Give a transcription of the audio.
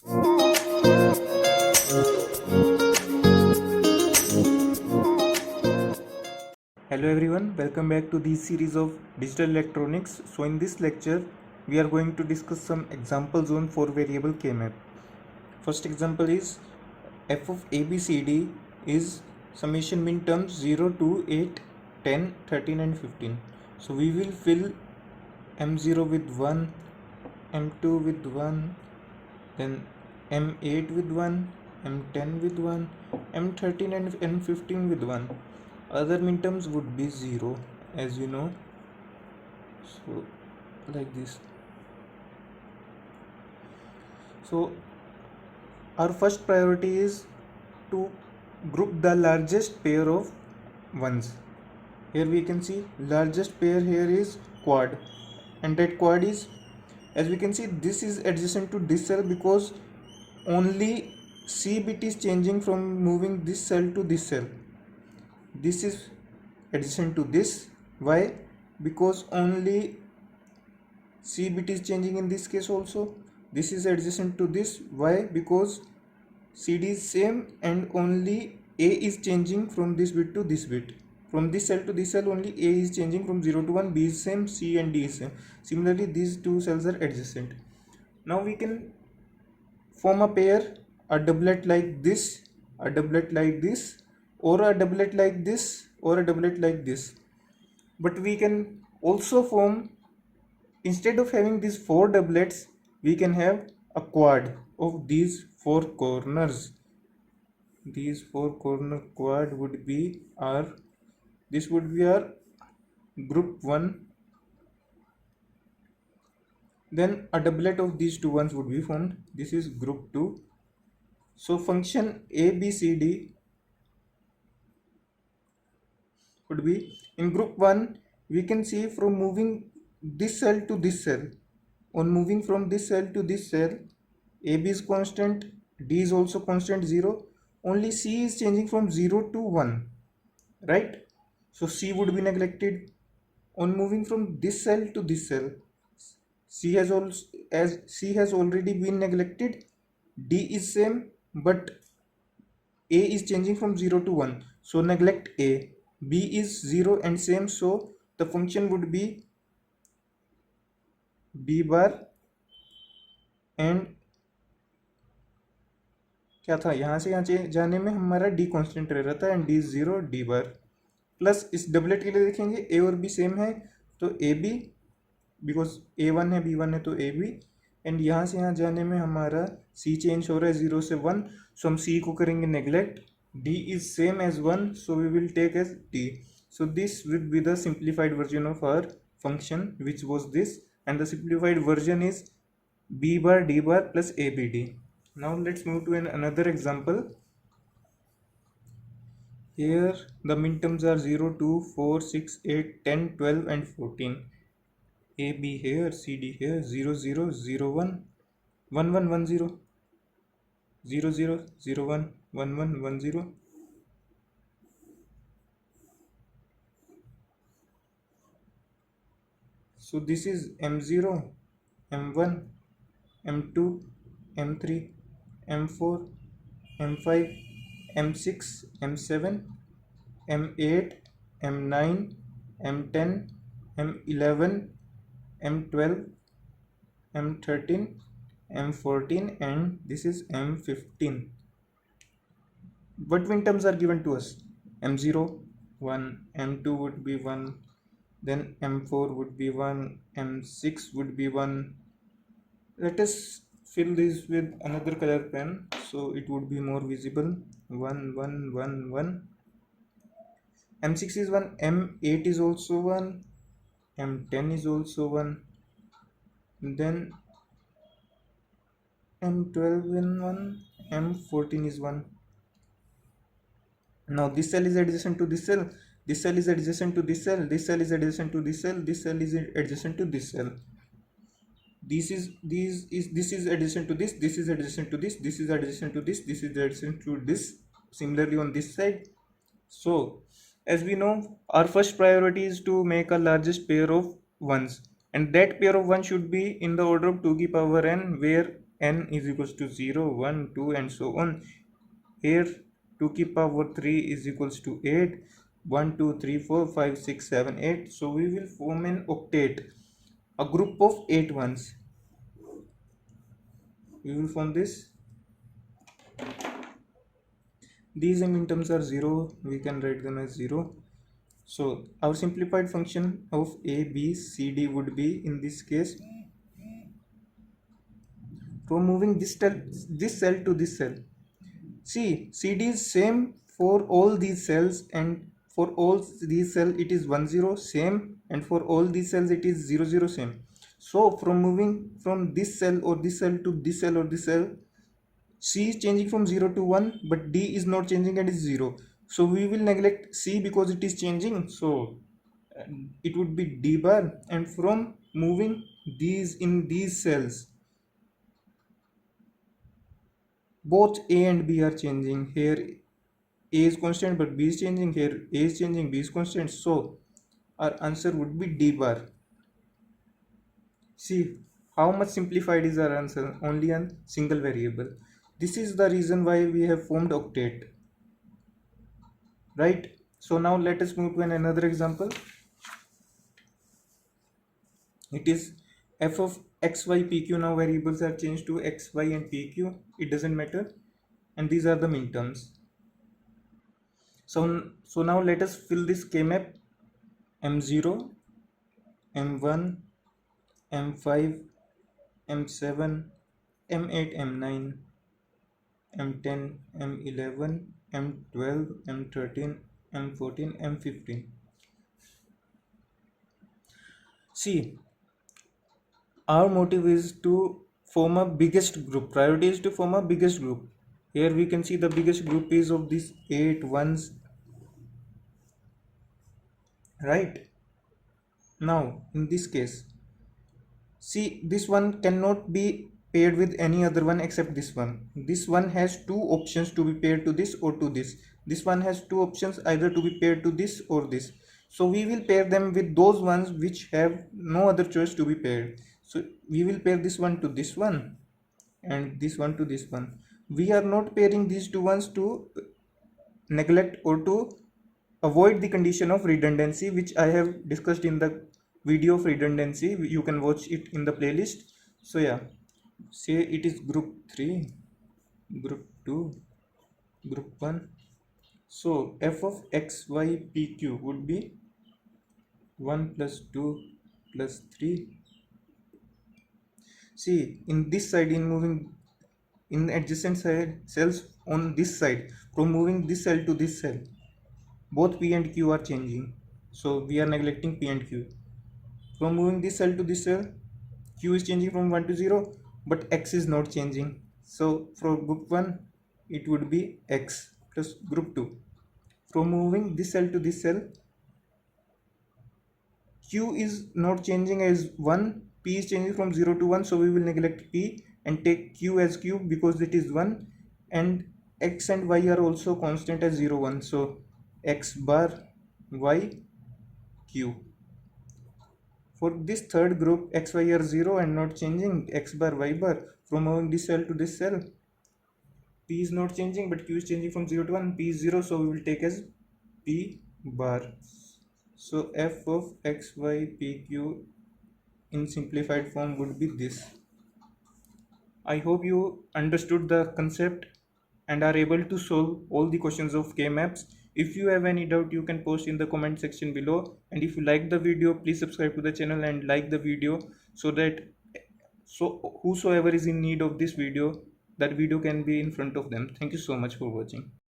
Hello everyone, welcome back to this series of digital electronics. So in this lecture, we are going to discuss some examples on 4 variable K-map. First example is f of ABCD is summation min terms 0 to 8, 10, 13 and 15. So we will fill M0 with 1, M2 with 1, then M8 with 1, M10 with 1, M13 and M15 with 1. Other minterms would be 0, as you know. So like this. So our first priority is to group the largest pair of ones. Here we can see largest pair here is quad, and that quad is, as we can see, this is adjacent to this cell because only C bit is changing from moving this cell to this cell. This is adjacent to this. Why? Because only C bit is changing in this case also. This is adjacent to this. Why? Because CD is same and only A is changing from this bit to this bit. From this cell to this cell only A is changing from 0 to 1, B is same, C and D is same. Similarly, these two cells are adjacent. Now we can form a pair, a doublet like this, a doublet like this, or a doublet like this, or a doublet like this. But we can also form, instead of having these 4 doublets, we can have a quad of these 4 corners. These 4 corner quad would be our, this would be our group 1. Then a doublet of these two ones would be formed. This is group 2. So function ABCD would be, in group 1 we can see from moving this cell to this cell. On moving from this cell to this cell, AB is constant, D is also constant 0. Only C is changing from 0 to 1, right? So C would be neglected. On moving from this cell to this cell, C has also, as C has already been neglected, D is same, but A is changing from 0 to 1. So neglect A. B is 0 and same, so the function would be B bar, and क्या था, यहाँ से यहाँ जाने में हमारा D constant रह रहा था and D 0 D bar plus इस डबलेट के लिए देखेंगे ए और बी सेम है तो A B, because A one है बी वन है तो ए बी, एंड यहाँ से यहाँ जाने में हमारा सी चेंज हो रहा है 0 से 1, सो हम सी को करेंगे neglect, D is same as 1 so we will take as D. So this would be the simplified version of our function, which was this, and the simplified version is b bar d bar plus abd. Now let's move to another example. Here the minterms are 0, 2, 4, 6, 8, 10, 12 and 14. AB here, CD here, 0, 0, 0, 1, 1, 1, 1, 0, 0, 0, 0, 1, 1, 1, 1, 0. So this is M0, M1, M2, M3, M4, M5, M6, M7, M8, M9, M10, M11, M12, M13, M14 and this is M15. What minterms are given to us? M0, 1, M2 would be 1, then M4 would be 1, M6 would be 1. Let us fill this with another color pen so it would be more visible. 1, 1, 1, 1. M6 is 1, M8 is also 1, M10 is also 1, then M12 is 1, M14 is 1. Now this cell is adjacent to this cell, this cell is adjacent to this cell, this cell is adjacent to this cell, this cell is adjacent to this cell. This is adjacent to this, this is adjacent to this, this is adjacent to this, this is adjacent to this. Similarly on this side. So as we know, our first priority is to make a largest pair of ones, and that pair of ones should be in the order of 2 की power n, where n is equals to 0, 1, 2 and so on. Here 2 ki power 3 is equals to 8, 1, 2, 3, 4, 5, 6, 7, 8. So we will form an octet, a group of 8 ones. We will form this. These m terms are 0, we can write them as 0. So our simplified function of a, b, c, d would be in this case, from moving this cell to this cell. See, CD is same for all these cells, and for all these cells it is 1 0 same, and for all these cells it is 0 0 same. So from moving from this cell or this cell to this cell or this cell, C is changing from 0 to 1, but D is not changing and is 0. So we will neglect C because it is changing. So it would be D bar, and from moving these in these cells, both A and B are changing. Here A is constant but B is changing, here A is changing, B is constant. So our answer would be D bar. See how much simplified is our answer, only a single variable. This is the reason why we have formed octet, right? So now let us move to another example. It is f of x, y, p, q. Now variables are changed to x, y and p, q. It doesn't matter, and these are the minterms. So now let us fill this k-map m0, m1, m5, m7, m8, m9, m10, m11, m12, m13, m14, m15. See, our motive is to form a biggest group. Priority is to form a biggest group. Here we can see the biggest group is of these 8 ones, right? Now in this case, see, this one cannot be paired with any other one except this one. This one has two options to be paired to this or to this. This one has two options either to be paired to this or this. So we will pair them with those ones which have no other choice to be paired. So we will pair this one to this one and this one to this one. We are not pairing these two ones to neglect or to avoid the condition of redundancy, which I have discussed in the video of redundancy. You can watch it in the playlist. So yeah, say it is group 3, group 2, group 1. So f of x, y, p, q would be 1 plus 2 plus 3. See, in this side, in moving in adjacent side cells on this side, from moving this cell to this cell, both p and q are changing. So we are neglecting p and q. From moving this cell to this cell, q is changing from 1 to 0, but x is not changing. So for group 1, it would be x plus group 2. From moving this cell to this cell, q is not changing as 1, p is changing from 0 to 1, so we will neglect p and take q as q because it is 1, and x and y are also constant as 0 1, so x bar y q. For this third group, x, y are 0 and not changing, x bar, y bar. From moving this cell to this cell, p is not changing but q is changing from 0 to 1, p is 0, so we will take as p bar. So f of x, y, p, q in simplified form would be this. I hope you understood the concept and are able to solve all the questions of K-maps. If you have any doubt, you can post in the comment section below, and if you like the video, please subscribe to the channel and like the video so that whosoever is in need of this video, that video can be in front of them. Thank you so much for watching.